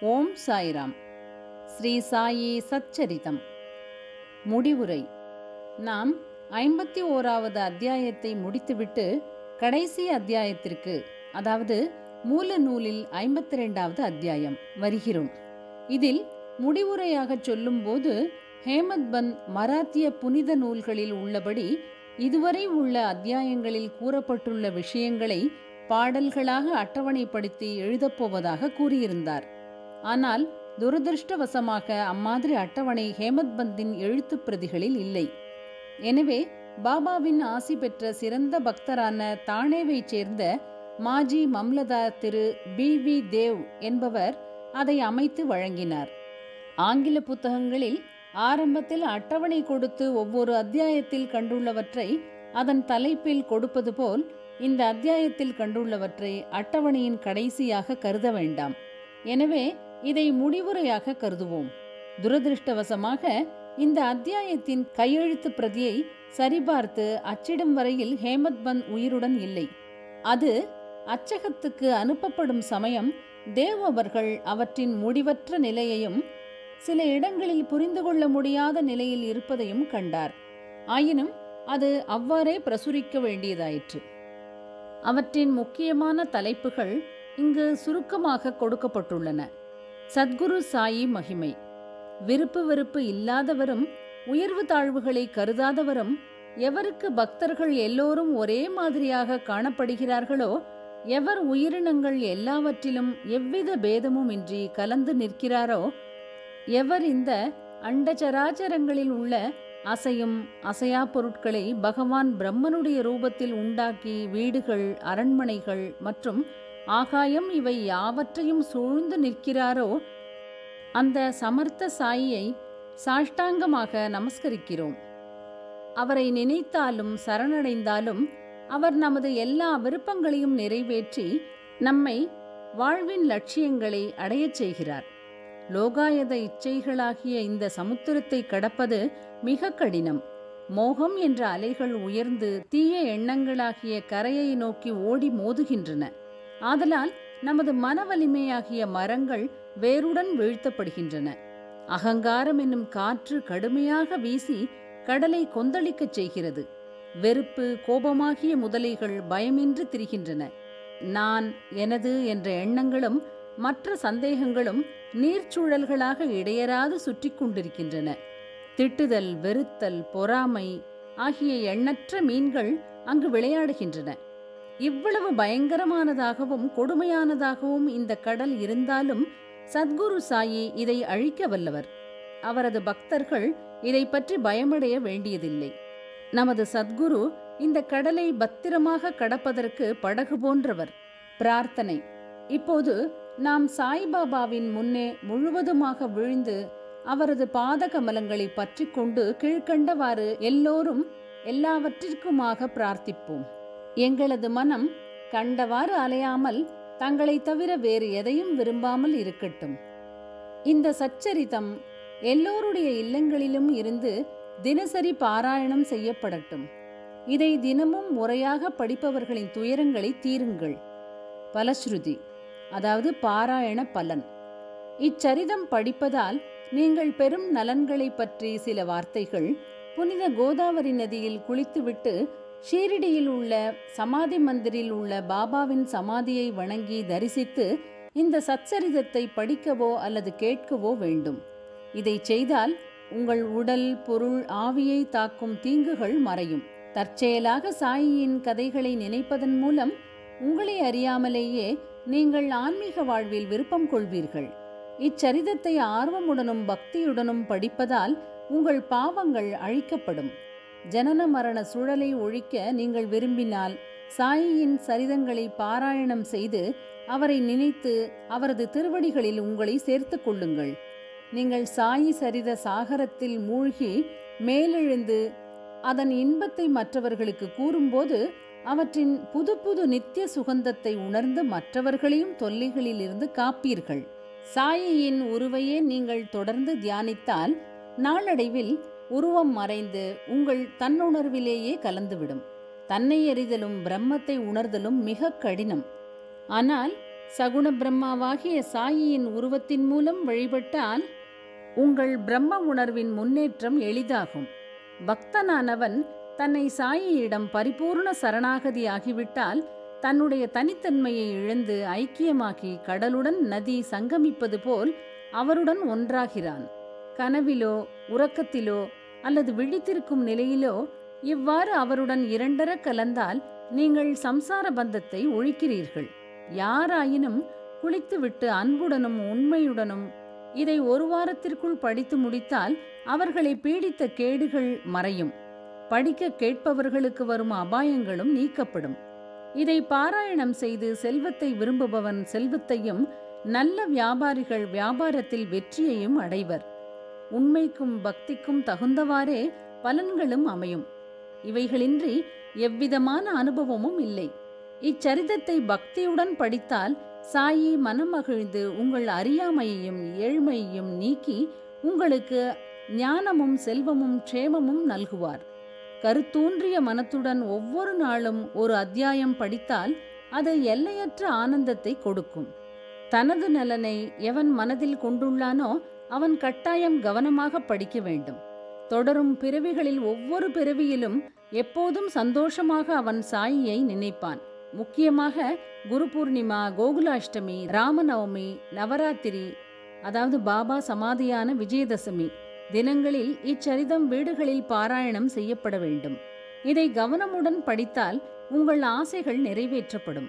ஓம் சாய்ராம். ஸ்ரீ சாயி சச்சரிதம். முடிவுரை. நாம் 51வது அத்தியாயத்தை முடித்துவிட்டு கடைசி அத்தியாயத்திற்கு, அதாவது மூல நூலில் 52வது அத்தியாயம் வருகிறோம். இதில் முடிவுரையாக சொல்லும்போது ஹேமத் பந்த் மராத்திய புனித நூல்களில் உள்ளபடி இதுவரை உள்ள அத்தியாயங்களில் கூறப்பட்டுள்ள விஷயங்களை பாடல்களாக அட்டவணைப்படுத்தி எழுதப்போவதாக கூறியிருந்தார். ஆனால் துரதிருஷ்டவசமாக அம்மாதிரி அட்டவணை ஹேமத் பந்தின் எழுத்து பிரதிகளில் இல்லை. எனவே பாபாவின் ஆசி பெற்ற சிறந்த பக்தரான தானேவைச் சேர்ந்த மாஜி மம்லதார் திரு பி.வி. தேவ் என்பவர் அதை அமைத்து வழங்கினார். ஆங்கில புத்தகங்களில் ஆரம்பத்தில் அட்டவணை கொடுத்து ஒவ்வொரு அத்தியாயத்தில் கண்டுள்ளவற்றை அதன் தலைப்பில் கொடுப்பது போல் இந்த அத்தியாயத்தில் கண்டுள்ளவற்றை அட்டவணையின் கடைசியாக கருத வேண்டாம். எனவே இதை முடிவுரையாக கருதுவோம். துரதிருஷ்டவசமாக இந்த அத்தியாயத்தின் கையெழுத்து பிரதியை சரிபார்த்து அச்சிடும் வரையில் ஹேமத் பந்த் உயிருடன் இல்லை. அது அச்சகத்துக்கு அனுப்பப்படும் சமயம் தேவ் அவர்கள் அவற்றின் முடிவற்ற நிலையையும் சில இடங்களில் புரிந்து கொள்ள முடியாத நிலையில் இருப்பதையும் கண்டார். ஆயினும் அது அவ்வாறே பிரசுரிக்க வேண்டியதாயிற்று. அவற்றின் முக்கியமான தலைப்புகள் இங்கு சுருக்கமாக கொடுக்கப்பட்டுள்ளன. சத்குரு சாயி மகிமை. விருப்பு வெறுப்பு இல்லாதவரும் உயர்வு தாழ்வுகளை கருதாதவரும், எவருக்கு பக்தர்கள் எல்லோரும் ஒரே மாதிரியாக காணப்படுகிறார்களோ, எவர் உயிரினங்கள் எல்லாவற்றிலும் எவ்வித பேதமும் இன்றி கலந்து நிற்கிறாரோ, எவர் இந்த அண்டச்சராச்சரங்களில் உள்ள அசையும் அசையா பொருட்களை பகவான் பிரம்மனுடைய ரூபத்தில் உண்டாக்கி வீடுகள், அரண்மனைகள் மற்றும் ஆகாயம் இவை யாவற்றையும் சூழ்ந்து நிற்கிறாரோ, அந்த சமர்த்த சாயியை சாஷ்டாங்கமாக நமஸ்கரிக்கிறோம். அவரை நினைத்தாலும் சரணடைந்தாலும் அவர் நமது எல்லா விருப்பங்களையும் நிறைவேற்றி நம்மை வாழ்வின் லட்சியங்களை அடையச் செய்கிறார். லோகாயத இச்சைகளாகிய இந்த சமுத்திரத்தை கடப்பது மிக கடினம். மோகம் என்ற அலைகள் உயர்ந்து தீய எண்ணங்களாகிய கரையை நோக்கி ஓடி மோதுகின்றன. ஆதலால் நமது மன வலிமையாகிய மரங்கள் வேருடன் வீழ்த்தப்படுகின்றன. அகங்காரம் என்னும் காற்று கடுமையாக வீசி கடலை கொந்தளிக்கச் செய்கிறது. வெறுப்பு, கோபமாகிய முதலைகள் பயமின்றி திரிகின்றன. நான், எனது என்ற எண்ணங்களும் மற்ற சந்தேகங்களும் நீர்ச்சூழல்களாக இடையராது சுற்றி கொண்டிருக்கின்றன. திட்டுதல், வெறுத்தல், பொறாமை ஆகிய எண்ணற்ற மீன்கள் அங்கு விளையாடுகின்றன. இவ்வளவு பயங்கரமானதாகவும் கொடுமையானதாகவும் இந்த கடல் இருந்தாலும் சத்குரு சாயி இதை அழிக்க வல்லவர். அவரது பக்தர்கள் இதை பற்றி பயமடைய வேண்டியதில்லை. நமது சத்குரு இந்த கடலை பத்திரமாக கடப்பதற்கு படகு போன்றவர். பிரார்த்தனை. இப்போது நாம் சாய்பாபாவின் முன்னே முழுவதுமாக விழுந்து அவரது பாத கமலங்களை பற்றி கொண்டு கீழ்கண்டவாறு எல்லோரும் எல்லாவற்றிற்குமாக பிரார்த்திப்போம். எங்களது மனம் கண்டவாறு அலையாமல் தங்களை தவிர வேறு எதையும் விரும்பாமல் இருக்கட்டும். இந்த சச்சரிதம் எல்லோருடைய இல்லங்களிலும் இருந்து தினசரி பாராயணம் செய்யப்படட்டும். இதை தினமும் முறையாக படிப்பவர்களின் துயரங்களை தீருங்கள். பலஸ்ருதி, அதாவது பாராயண பலன். இச்சரிதம் படிப்பதால் நீங்கள் பெரும் நலன்களை பற்றி சில வார்த்தைகள். புனித கோதாவரி நதியில் குளித்துவிட்டு ஷீரடியில் உள்ள சமாதி மந்திரில் உள்ள பாபாவின் சமாதியை வணங்கி தரிசித்து இந்த சச்சரிதத்தை படிக்கவோ அல்லது கேட்கவோ வேண்டும். இதை செய்தால் உங்கள் உடல், பொருள், ஆவியை தாக்கும் தீங்குகள் மறையும். தற்செயலாக சாயியின் கதைகளை நினைப்பதன் மூலம் உங்களை அறியாமலேயே நீங்கள் ஆன்மீக வாழ்வில் விருப்பம் கொள்வீர்கள். இச்சரிதத்தை ஆர்வமுடனும் பக்தியுடனும் படிப்பதால் உங்கள் பாவங்கள் அழிக்கப்படும். ஜனன மரண சுழலை ஒழிக்க நீங்கள் விரும்பினால் சாயியின் சரிதங்களை பாராயணம் செய்து அவரை நினைத்து அவரது திருவடிகளில் உங்களை சேர்த்து கொள்ளுங்கள். நீங்கள் சாயி சரித சாகரத்தில் மூழ்கி மேலெழுந்து அதன் இன்பத்தை மற்றவர்களுக்கு கூறும்போது அவற்றின் புது புது நித்திய சுகந்தத்தை உணர்ந்து மற்றவர்களையும் தொல்லைகளில் இருந்து காப்பீர்கள். சாயியின் உருவையே நீங்கள் தொடர்ந்து தியானித்தால் நாளடைவில் உருவம் மறைந்து உங்கள் தன்னுணர்விலேயே கலந்துவிடும். தன்னை அறிதலும் பிரம்மத்தை உணர்தலும் மிக கடினம். ஆனால் சகுண பிரம்மாவாகிய சாயியின் உருவத்தின் மூலம் வழிபட்டால் உங்கள் பிரம்ம உணர்வின் முன்னேற்றம் எளிதாகும். பக்தனானவன் தன்னை சாயியிடம் பரிபூர்ண சரணாகதி ஆகிவிட்டால் தன்னுடைய தனித்தன்மையை இழந்து ஐக்கியமாகி கடலுடன் நதி சங்கமிப்பது போல் அவருடன் ஒன்றாகிறான். கனவிலோ உறக்கத்திலோ அல்லது விழித்திருக்கும் நிலையிலோ இவ்வாறு அவருடன் இரண்டர கலந்தால் நீங்கள் சம்சார பந்தத்தை ஒழிக்கிறீர்கள். யாராயினும் குளித்துவிட்டு அன்புடனும் உண்மையுடனும் இதை ஒரு வாரத்திற்குள் படித்து முடித்தால் அவர்களை பீடித்த கேடுகள் மறையும். படிக்க கேட்பவர்களுக்கு வரும் அபாயங்களும் நீக்கப்படும். இதை பாராயணம் செய்து செல்வத்தை விரும்புபவன் செல்வத்தையும், நல்ல வியாபாரிகள் வியாபாரத்தில் வெற்றியையும் அடைவர். உண்மைக்கும் பக்திக்கும் தகுந்தவாறே பலன்களும் அமையும். இவைகளின்றி எவ்விதமான அனுபவமும் இல்லை. இச்சரிதத்தை பக்தியுடன் படித்தால் சாயி மனமகிழ்ந்து உங்கள் அறியாமையையும் ஏழ்மையையும் நீக்கி உங்களுக்கு ஞானமும் செல்வமும் க்ஷேமமும் நல்குவார். கருத்தூன்றிய மனத்துடன் ஒவ்வொரு நாளும் ஒரு அத்தியாயம் படித்தால் அது எல்லையற்ற ஆனந்தத்தை கொடுக்கும். தனது நலனை எவன் மனதில் கொண்டுள்ளானோ அவன் கட்டாயம் கவனமாக படிக்க வேண்டும். தொடரும் பிறவிகளில் ஒவ்வொரு பிறவியிலும் எப்போதும் சந்தோஷமாக அவன் சாயியை நினைப்பான். முக்கியமாக குரு பூர்ணிமா, கோகுலாஷ்டமி, ராமநவமி, நவராத்திரி, அதாவது பாபா சமாதியான விஜயதசமி தினங்களில் இச்சரிதம் வீடுகளில் பாராயணம் செய்யப்பட வேண்டும். இதை கவனமுடன் படித்தால் உங்கள் ஆசைகள் நிறைவேற்றப்படும்.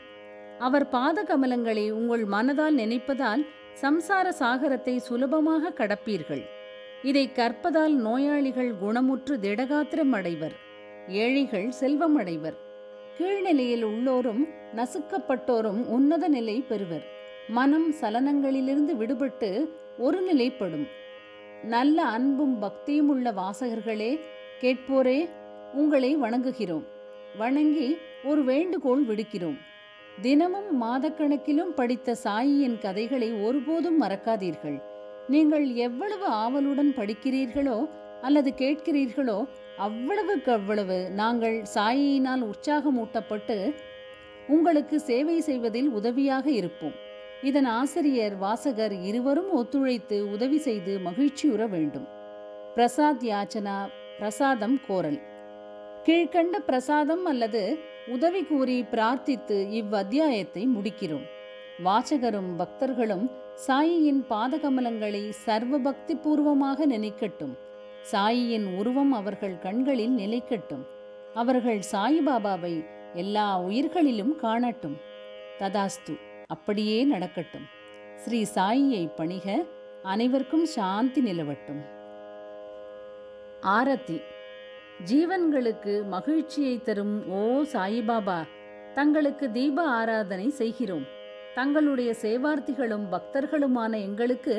அவர் பாத கமலங்களை உங்கள் மனதால் நினைப்பதால் சம்சார சாகரத்தை சுலபமாக கடப்பீர்கள். இதை கற்பதால் நோயாளிகள் குணமுற்று திடகாத்திரம் அடைவர், ஏழைகள் செல்வம் அடைவர். கீழ்நிலையில் உள்ளோரும் நசுக்கப்பட்டோரும் உன்னத நிலை பெறுவர். மனம் சலனங்களிலிருந்து விடுபட்டு ஒரு நிலைப்படும். நல்ல அன்பும் பக்தியும் உள்ள வாசகர்களே, கேட்போரே, உங்களை வணங்குகிறோம். வணங்கி ஒரு வேண்டுகோள் விடுக்கிறோம். தினமும் மாதக்கணக்கிலும் படித்த சாயியின் கதைகளை ஒருபோதும் மறக்காதீர்கள். நீங்கள் எவ்வளவு ஆவலுடன் படிக்கிறீர்களோ அல்லது கேட்கிறீர்களோ அவ்வளவுக்கு அவ்வளவு நாங்கள் சாயியினால் உற்சாகமூட்டப்பட்டு உங்களுக்கு சேவை செய்வதில் உதவியாக இருப்போம். இதன் ஆசிரியர் வாசகர் இருவரும் ஒத்துழைத்து உதவி செய்து மகிழ்ச்சியுற வேண்டும். பிரசாத் யாச்சனா, பிரசாதம் கோரல். கீழ்கண்ட பிரசாதம் அல்லது உதவி கூறி பிரார்த்தித்து இவ்வத்தியாயத்தை முடிக்கிறோம். வாசகரும் பக்தர்களும் சாயியின் பாதகமலங்களை சர்வ பக்தி பூர்வமாக நினைக்கட்டும். சாயியின் உருவம் அவர்கள் கண்களில் நிலைக்கட்டும். அவர்கள் சாயிபாபாவை எல்லா உயிர்களிலும் காணட்டும். ததாஸ்து, அப்படியே நடக்கட்டும். ஸ்ரீ சாயியை பணிக. அனைவருக்கும் சாந்தி நிலவட்டும். ஆரத்தி. ஜீவன்களுக்கு மகிழ்ச்சியை தரும் ஓ சாயிபாபா, தங்களுக்கு தீப ஆராதனை செய்கிறோம். தங்களுடைய சேவார்த்திகளும் பக்தர்களுமான எங்களுக்கு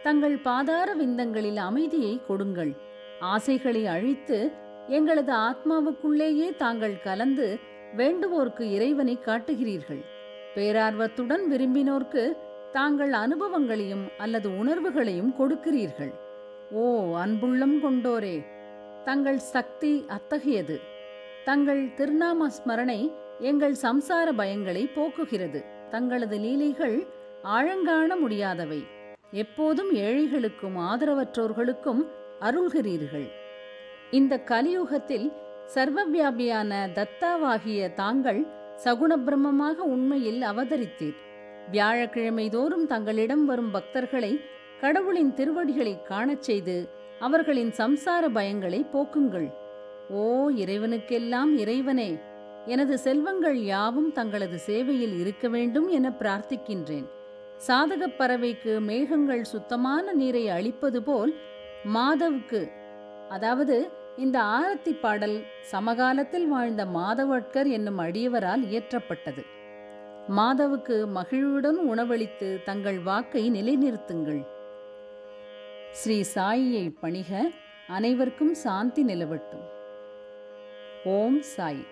தங்கள் பாதார விந்தங்களில் அமைதியை கொடுங்கள். ஆசைகளை அழித்து எங்களது ஆத்மாவுக்குள்ளேயே தாங்கள் கலந்து வேண்டுவோர்க்கு இறைவனை காட்டுகிறீர்கள். பேரார்வத்துடன் விரும்பினோர்க்கு தாங்கள் அனுபவங்களையும் அல்லது உணர்வுகளையும் கொடுக்கிறீர்கள். ஓ அன்புள்ளம் கொண்டோரே, தங்கள் சக்தி அத்தகையது. தங்கள் திருநாம ஸ்மரணை எங்கள் சம்சார பயங்களை போக்குகிறது. தங்களது லீலைகள் ஆழங்காண முடியாதவை. எப்போதும் ஏழைகளுக்கும் ஆதரவற்றோர்களுக்கும் அருள்கிறீர்கள். இந்த கலியுகத்தில் சர்வவியாபியான தத்தாவாகிய தாங்கள் சகுண பிரம்மமாக உண்மையில் அவதரித்தீர். வியாழக்கிழமை தோறும் தங்களிடம் வரும் பக்தர்களை கடவுளின் திருவடிகளை காணச் செய்து அவர்களின் சம்சார பயங்களை போக்குங்கள். ஓ இறைவனுக்கெல்லாம் இறைவனே, எனது செல்வங்கள் யாவும் தங்களது சேவையில் இருக்க வேண்டும் என பிரார்த்திக்கின்றேன். சாதகப் பறவைக்கு மேகங்கள் சுத்தமான நீரை அளிப்பது போல் மாதவுக்கு, அதாவது இந்த ஆரத்தி பாடல் சமகாலத்தில் வாழ்ந்த மாதவட்கர் என்னும் அடியவரால் இயற்றப்பட்டது. மாதவுக்கு மகிழ்வுடன் உணவளித்து தங்கள் வாக்கை நிலைநிறுத்துங்கள். ஸ்ரீ சாயியை பணிக. அனைவருக்கும் சாந்தி நிலவட்டும். ஓம் சாய்.